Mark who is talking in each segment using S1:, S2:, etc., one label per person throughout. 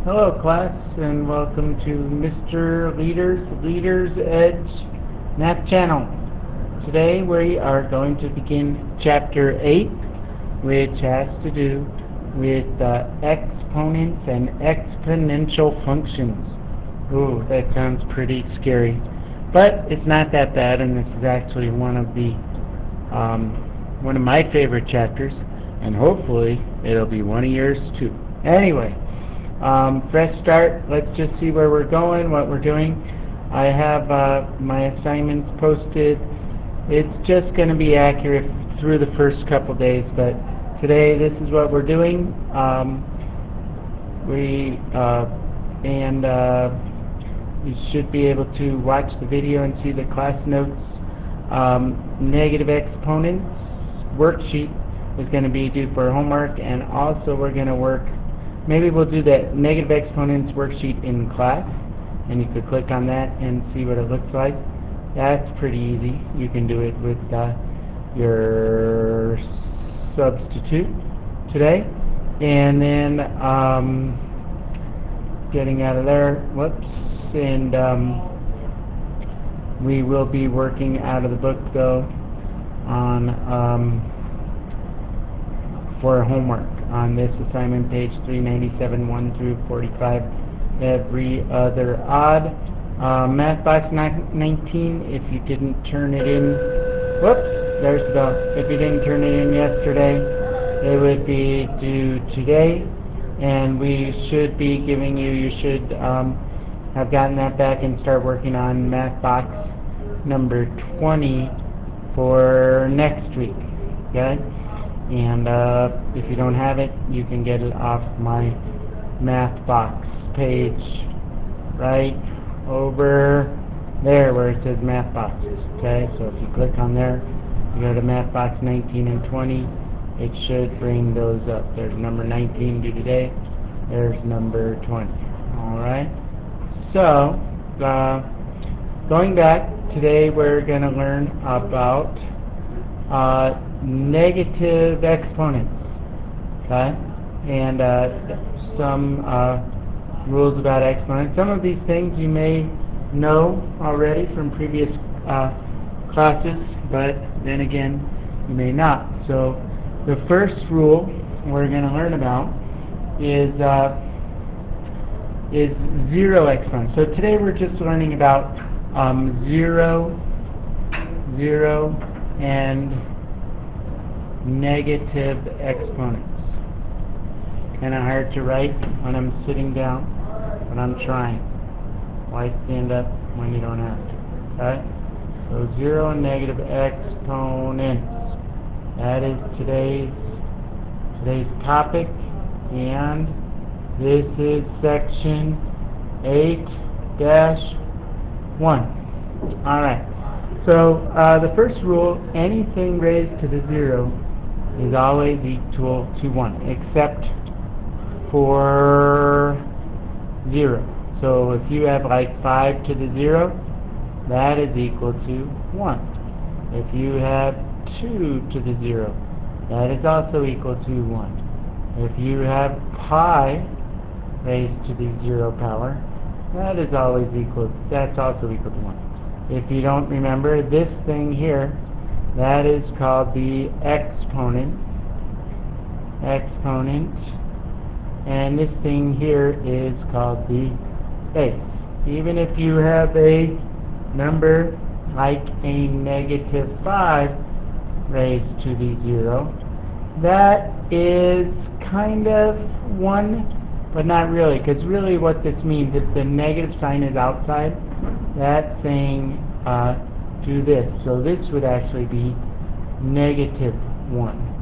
S1: Hello class, and welcome to Mr. Leader's Edge Math Channel. Today we are going to begin Chapter 8, which has to do with exponents and exponential functions. Ooh, that sounds pretty scary. But it's not that bad, and this is actually one of my favorite chapters, and hopefully it'll be one of yours too. Anyway, fresh start. Let's just see where we're going, what we're doing. I have my assignments posted. It's just going to be accurate through the first couple days, but today this is what we're doing. You should be able to watch the video and see the class notes. Negative exponents worksheet is going to be due for homework, and also we're going to work. Maybe we'll do that negative exponents worksheet in class, and you could click on that and see what it looks like. That's pretty easy. You can do it with your substitute today. And then getting out of there, whoops, and we will be working out of the book though on for homework on this assignment, page 397, 1 through 45, every other odd. Math box 19, if you didn't turn it in, whoops, there's the bell. If you didn't turn it in yesterday, it would be due today, and we should be giving you should have gotten that back and start working on math box number 20 for next week, okay? And if you don't have it, you can get it off my math box page right over there where it says math boxes. Okay, so if you click on there, you go to math box 19 and 20, it should bring those up. There's number 19 due today, there's number 20. Alright, so going back, today we're going to learn about negative exponents, okay, and some rules about exponents. Some of these things you may know already from previous classes, but then again you may not. So the first rule we're going to learn about is zero exponents. So today we're just learning about zero, and negative exponents. Kind of hard to write when I'm sitting down, but I'm trying. Why stand up when you don't have to? Okay? So zero and negative exponents. That is today's topic, and this is section 8-1. All right. So the first rule: anything raised to the zero is always equal to 1, except for 0. So if you have like 5 to the 0, that is equal to 1. If you have 2 to the 0, that is also equal to 1. If you have pi raised to the 0 power, that is always that's also equal to 1. If you don't remember this thing here, that is called the exponent, and this thing here is called the base. Even if you have a number like a negative 5 raised to the 0, that is kind of 1, but not really, because really what this means, if the negative sign is outside, that's saying do this. So this would actually be negative 1.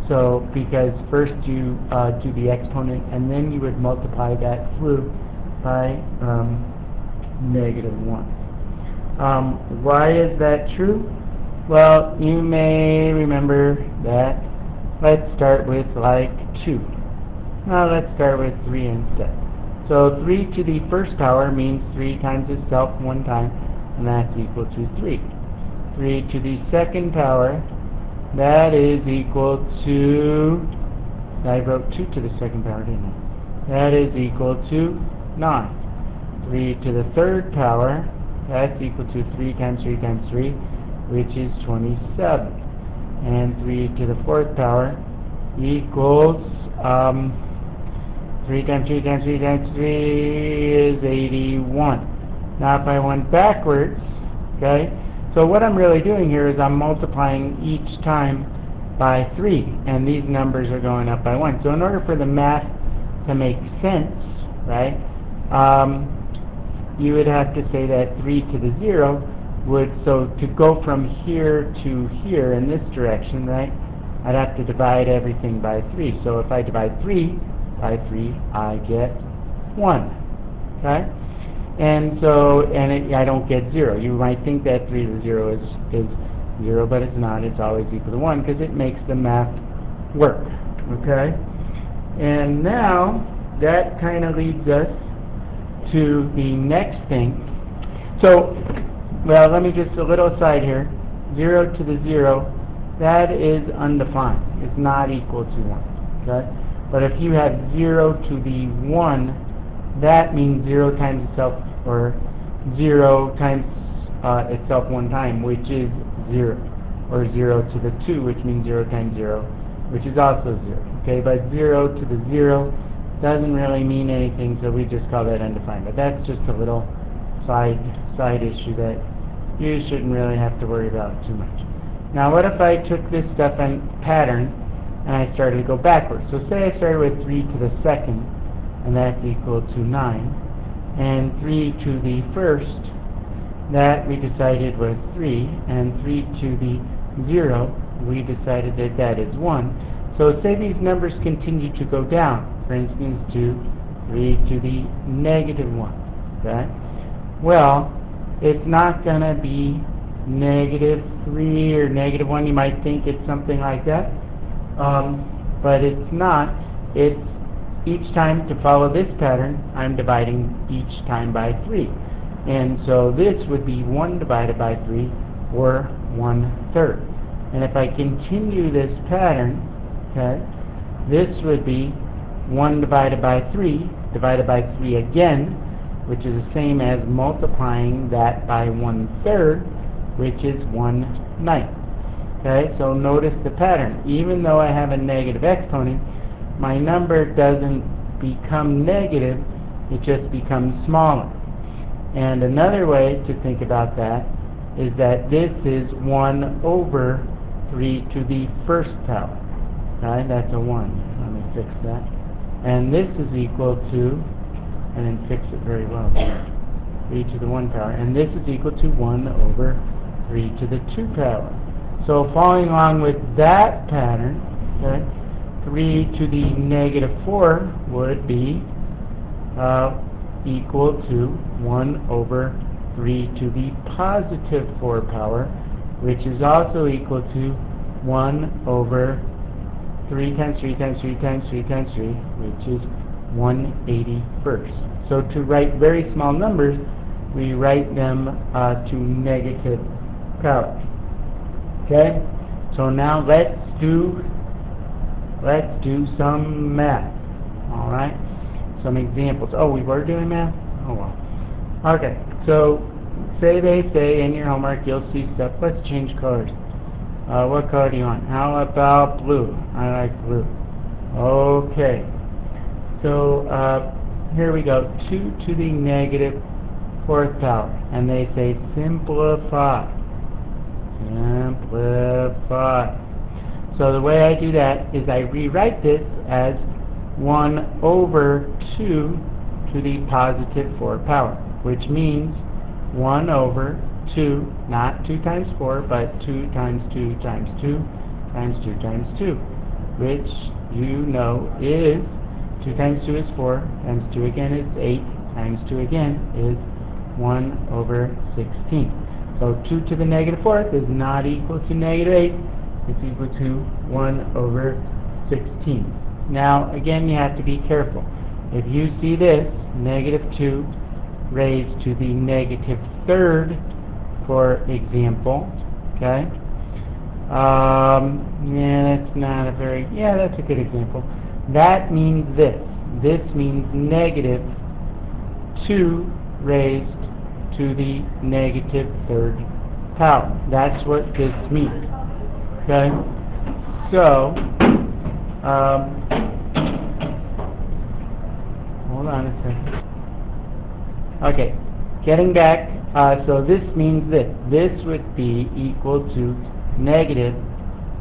S1: So because first you do the exponent, and then you would multiply that through by negative 1. Why is that true? Well, you may remember that. Let's start with like 2. Now let's start with 3 instead. So 3 to the first power means 3 times itself 1 time, and that's equal to 3. 3 to the second power, that is equal to, I wrote 2 to the second power, didn't I? that is equal to 9. 3 to the third power, that's equal to 3 times 3 times 3, which is 27. And 3 to the fourth power equals 3 times 3 times 3 times 3 is 81. Now if I went backwards, okay, so what I'm really doing here is I'm multiplying each time by 3, and these numbers are going up by 1. So in order for the math to make sense, right, you would have to say that 3 to the 0 would, so to go from here to here in this direction, right, I'd have to divide everything by 3. So if I divide 3 by 3, I get 1, okay? And so, I don't get 0. You might think that 3 to the 0 is 0, but it's not. It's always equal to 1 because it makes the math work, okay? And now, that kind of leads us to the next thing. So, well, let me just, a little aside here. 0 to the 0, that is undefined. It's not equal to 1, okay? But if you have 0 to the 1, that means 0 times itself, or 0 times itself one time, which is 0. Or 0 to the 2, which means 0 times 0, which is also 0. Okay, but 0 to the 0 doesn't really mean anything, so we just call that undefined. But that's just a little side issue that you shouldn't really have to worry about too much. Now what if I took this stuff and pattern and I started to go backwards? So say I started with 3 to the second, and that's equal to 9, and 3 to the first, that we decided was 3, and 3 to the 0, we decided that that is 1. So say these numbers continue to go down, for instance, to 3 to the negative 1, okay? Well, it's not going to be negative 3 or negative 1. You might think it's something like that, but it's not. It's each time, to follow this pattern, I'm dividing each time by 3. And so this would be 1 divided by 3, or 1/3. And if I continue this pattern, okay, this would be 1 divided by 3, divided by 3 again, which is the same as multiplying that by 1/3, which is 1/9. Okay, so notice the pattern. Even though I have a negative exponent, my number doesn't become negative, it just becomes smaller. And another way to think about that is that this is 1 over 3 to the first power. Right, that's a 1. Let me fix that. And this is equal to, and then fix it very well, 3 to the 1 power. And this is equal to 1 over 3 to the 2 power. So following along with that pattern, okay, 3 to the negative 4 would be equal to 1 over 3 to the positive 4 power, which is also equal to 1 over 3 times 3 times 3 times 3 times 3, which is 1/81st. So to write very small numbers, we write them to negative power. Okay? So now let's do some math. All right? Some examples. Oh, we were doing math? Oh well. Okay. So they say in your homework you'll see stuff. Let's change colors. What color do you want? How about blue? I like blue. Okay. So here we go. 2 to the negative 4th power. And they say simplify. Simplify. So the way I do that is I rewrite this as 1 over 2 to the positive 4 power, which means 1 over 2, not 2 times 4, but 2 times 2 times 2 times 2 times 2, which you know is 2 times 2 is 4, times 2 again is 8, times 2 again is 1 over 16. So 2 to the negative 4th is not equal to negative 8, it's equal to 1 over 16. Now, again, you have to be careful. If you see this, negative 2 raised to the negative 3rd, for example, okay? Yeah, that's not a very, yeah, that's a good example. That means this. this means negative 2 raised to the negative third power. That's what this means. Okay? So, hold on a second. Okay, getting back, so this means this. This would be equal to negative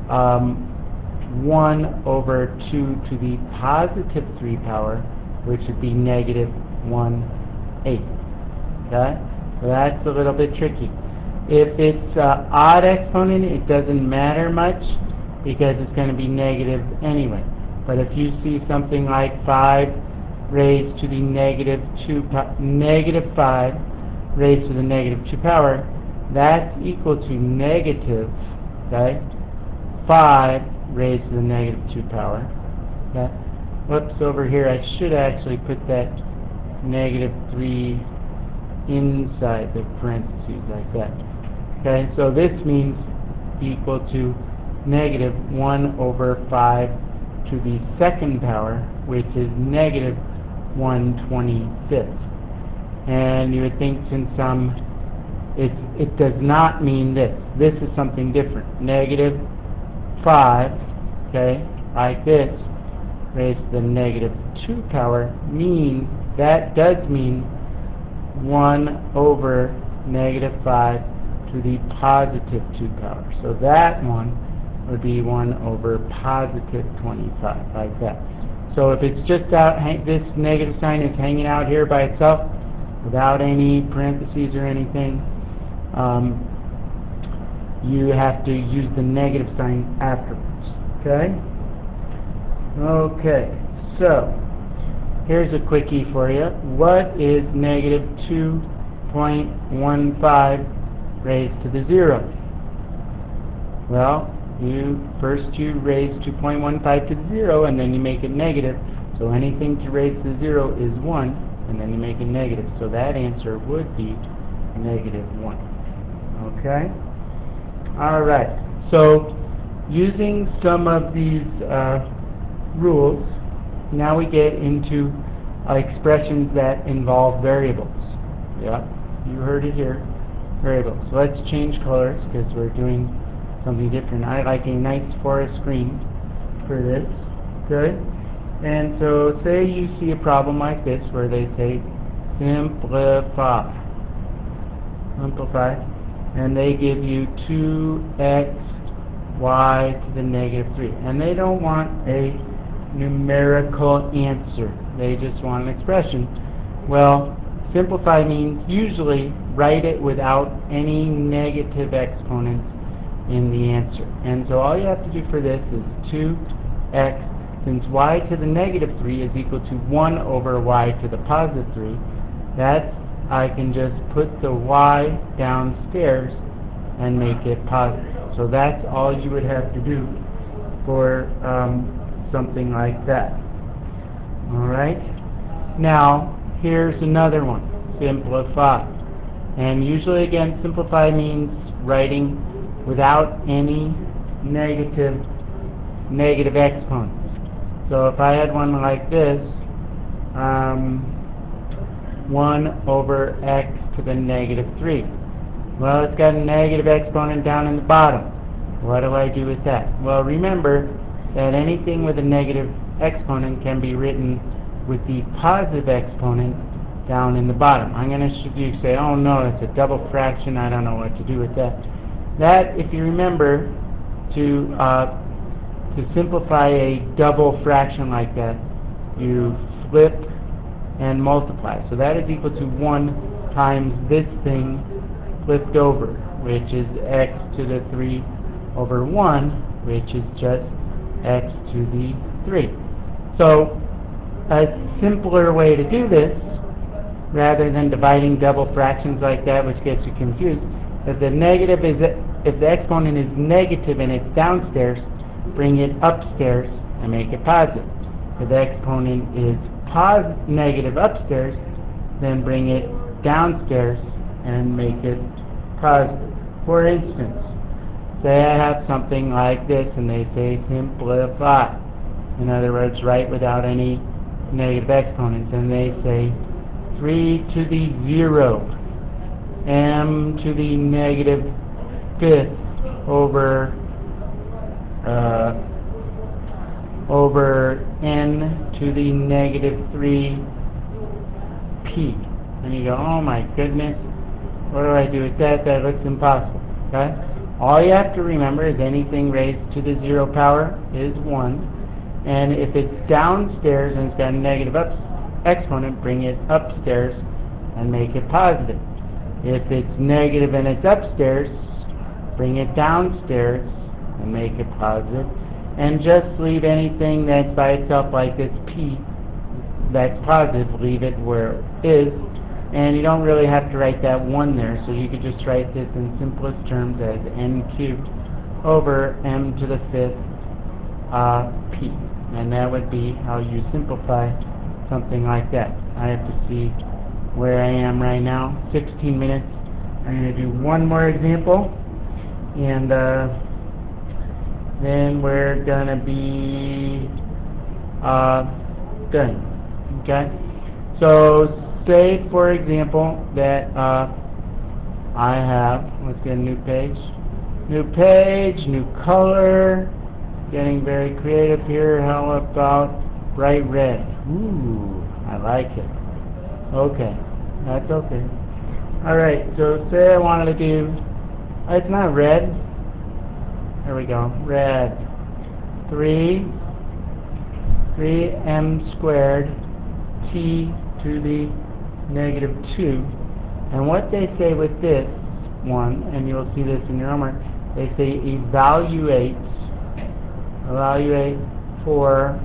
S1: 1 over 2 to the positive 3 power, which would be negative 1/8. Okay? So that's a little bit tricky. If it's an odd exponent, it doesn't matter much because it's going to be negative anyway. But if you see something like 5 raised to the negative 5 raised to the negative 2 power, that's equal to negative, okay, 5 raised to the negative 2 power. Okay? Whoops, over here I should actually put that negative 3 inside the parentheses like that. Okay, so this means equal to negative 1 over 5 to the second power, which is negative 1/25. And you would think since it does not mean this. This is something different. Negative 5, okay, like this, raised to the negative 2 power means, that does mean 1 over negative 5 to the positive 2 power. So that one would be 1 over positive 25, like that. So if it's just out, this negative sign is hanging out here by itself, without any parentheses or anything, you have to use the negative sign afterwards. Okay? Okay, so here's a quickie for you. What is negative 2.15 raised to the 0? Well, you raise 2.15 to 0, and then you make it negative. So anything to raise to 0 is 1, and then you make it negative. So that answer would be negative 1. Okay? All right. So using some of these rules, now we get into expressions that involve variables. Yeah, you heard it here. Variables. So let's change colors because we're doing something different. I like a nice forest green for this. Good. And so say you see a problem like this where they say simplify, and they give you 2x y to the negative 3. And they don't want a numerical answer. They just want an expression. Well, simplify means usually write it without any negative exponents in the answer. And so all you have to do for this is 2x, since y to the negative 3 is equal to 1 over y to the positive 3, that's, I can just put the y downstairs and make it positive. So that's all you would have to do for something like that. Alright? Now, here's another one. Simplify. And usually, again, simplify means writing without any negative exponents. So if I had one like this, 1 over x to the negative 3. Well, it's got a negative exponent down in the bottom. What do I do with that? Well, remember that anything with a negative exponent can be written with the positive exponent down in the bottom. I'm going to say, oh no, it's a double fraction, I don't know what to do with that. That, if you remember, to simplify a double fraction like that, you flip and multiply. So that is equal to 1 times this thing flipped over, which is x to the 3 over 1, which is just x to the 3. So a simpler way to do this, rather than dividing double fractions like that, which gets you confused, if the exponent is negative and it's downstairs, bring it upstairs and make it positive. If the exponent is negative upstairs, then bring it downstairs and make it positive. For instance, say I have something like this and they say simplify. In other words, write without any negative exponents, and they say 3 to the 0 m to the negative fifth over n to the negative 3p. And you go, oh my goodness, what do I do with that? That looks impossible. Okay? All you have to remember is anything raised to the 0 power is 1. And if it's downstairs and it's got a negative exponent, bring it upstairs and make it positive. If it's negative and it's upstairs, bring it downstairs and make it positive. And just leave anything that's by itself, like this p, that's positive, leave it where it is. And you don't really have to write that 1 there, so you could just write this in simplest terms as n cubed over m to the 5th p. And that would be how you simplify something like that. I have to see where I am right now. 16 minutes. I'm going to do one more example, and then we're going to be done. Okay? So say, for example, that I have, let's get a new page, new color, getting very creative here. How about bright red? Ooh, I like it. Okay, that's okay. Alright, so say I wanted to do, it's not red, there we go, red, 3m squared t to the negative 2. And what they say with this one, and you'll see this in your homework, they say evaluate for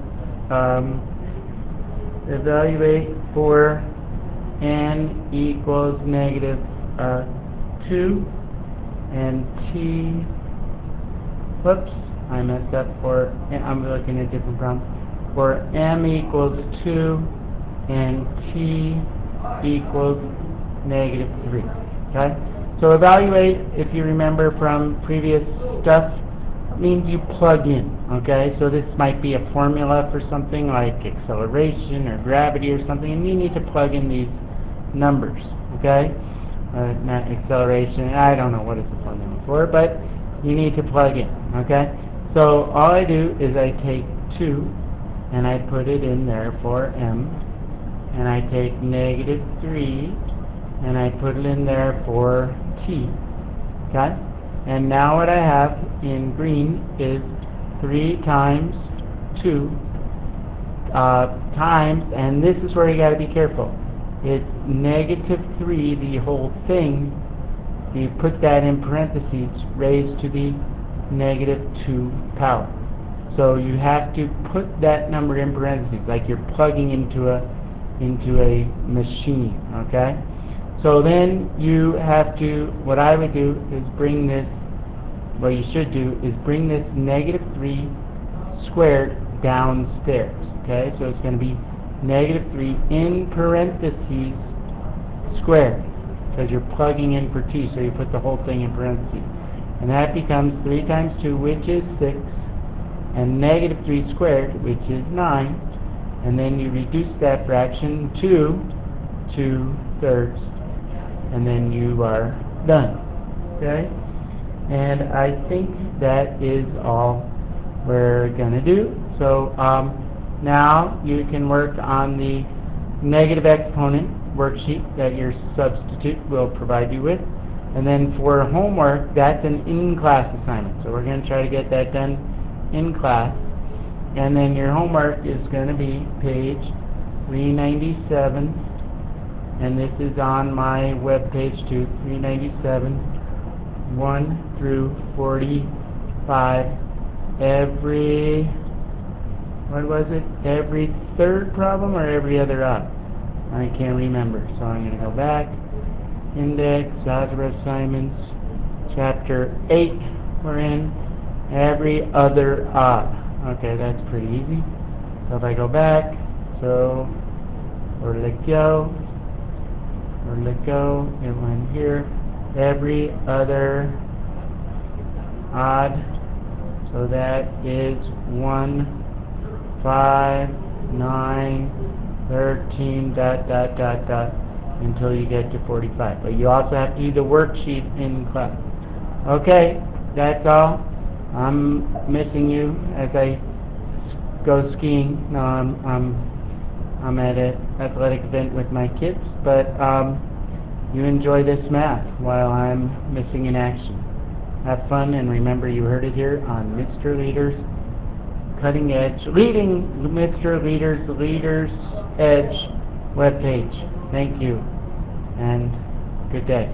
S1: n equals negative 2 and t, whoops, I messed up, for, I'm looking at a different problem, for m equals 2 and t equals negative 3. Okay? So evaluate, if you remember from previous stuff, means you plug in. Okay? So this might be a formula for something like acceleration or gravity or something, and you need to plug in these numbers. Okay? Not acceleration, I don't know what it's a formula for, but you need to plug in. Okay? So all I do is I take 2 and I put it in there for m, and I take negative 3 and I put it in there for t. Okay? And now what I have in green is 3 times 2 times, and this is where you got to be careful. It's negative 3, the whole thing. You put that in parentheses, raised to the negative 2 power. So you have to put that number in parentheses, like you're plugging into a machine, okay? So then you have to, what I would do is bring this, what you should do is bring this negative 3 squared downstairs, okay? So it's going to be negative 3 in parentheses squared, because you're plugging in for t, so you put the whole thing in parentheses. And that becomes 3 times 2, which is 6, and negative 3 squared, which is 9, and then you reduce that fraction to 2/3, and then you are done. Okay? And I think that is all we're going to do. So now you can work on the negative exponent worksheet that your substitute will provide you with. And then for homework, that's an in-class assignment. So we're going to try to get that done in class. And then your homework is going to be page 397. And this is on my web page too, 397, 1 through 45. Every, what was it? Every third problem or every other odd? I can't remember. So I'm going to go back. Index, algebra assignments, chapter 8 we're in, every other odd. Okay, that's pretty easy. So if I go back, so where did it go? Where did it go? It went here. Every other odd. So that is 1, 5, 9, 13, until you get to 45. But you also have to do the worksheet in class. Okay, that's all. I'm missing you as I go skiing. No, I'm at an athletic event with my kids, but you enjoy this math while I'm missing in action. Have fun, and remember, you heard it here on Mr. Leader's Cutting Edge, leading Mr. Leader's Edge webpage. Thank you, and good day.